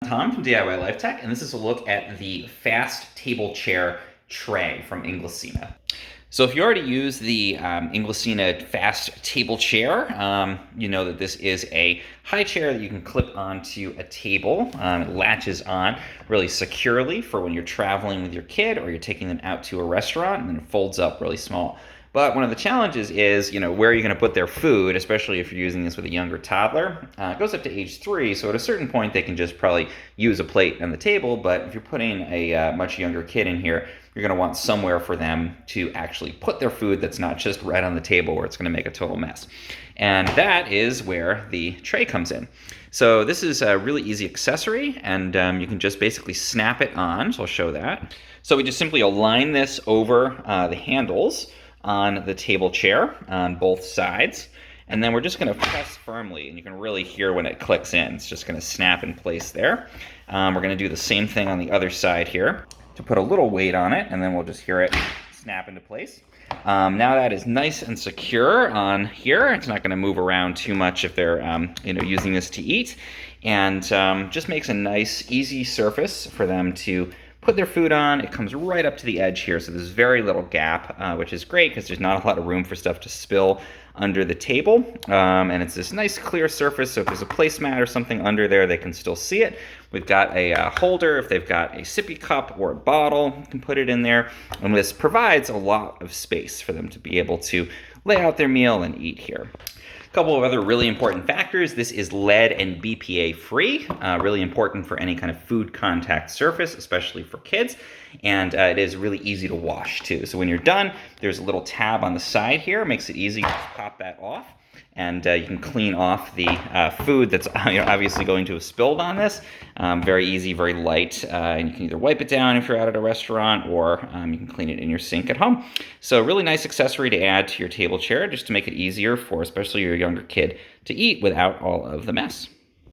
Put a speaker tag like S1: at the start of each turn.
S1: Tom from DIY Life Tech, and this is a look at the Fast Table Chair Tray from Inglesina. So if you already use the Inglesina Fast Table Chair, you know that this is a high chair that you can clip onto a table. It latches on really securely for when you're traveling with your kid or you're taking them out to a restaurant, and then it folds up really small. But one of the challenges is, where are you going to put their food, especially if you're using this with a younger toddler. It goes up to age 3, so at a certain point they can just probably use a plate on the table, but if you're putting a much younger kid in here, you're going to want somewhere for them to actually put their food that's not just right on the table where it's going to make a total mess. And that is where the tray comes in. So this is a really easy accessory, and you can just basically snap it on, so I'll show that. So we just simply align this over the handles on the table chair on both sides, and then we're just going to press firmly, and you can really hear when it clicks in. It's just going to snap in place there. We're going to do the same thing on the other side here to put a little weight on it, and then we'll just hear it snap into place. Now that is nice and secure on here. It's not going to move around too much if they're using this to eat, and just makes a nice easy surface for them to put their food on. It comes right up to the edge here, so there's very little gap, which is great because there's not a lot of room for stuff to spill under the table. And it's this nice clear surface, so if there's a placemat or something under there, they can still see it. We've got a holder. If they've got a sippy cup or a bottle, you can put it in there. And this provides a lot of space for them to be able to lay out their meal and eat here. A couple of other really important factors. This is lead and BPA free, really important for any kind of food contact surface, especially for kids. And it is really easy to wash too. So when you're done, there's a little tab on the side here. It makes it easy to pop that off. And you can clean off the food that's obviously going to have spilled on this. Very easy, very light, and you can either wipe it down if you're out at a restaurant, or you can clean it in your sink at home. So really nice accessory to add to your table chair, just to make it easier for especially your younger kid to eat without all of the mess.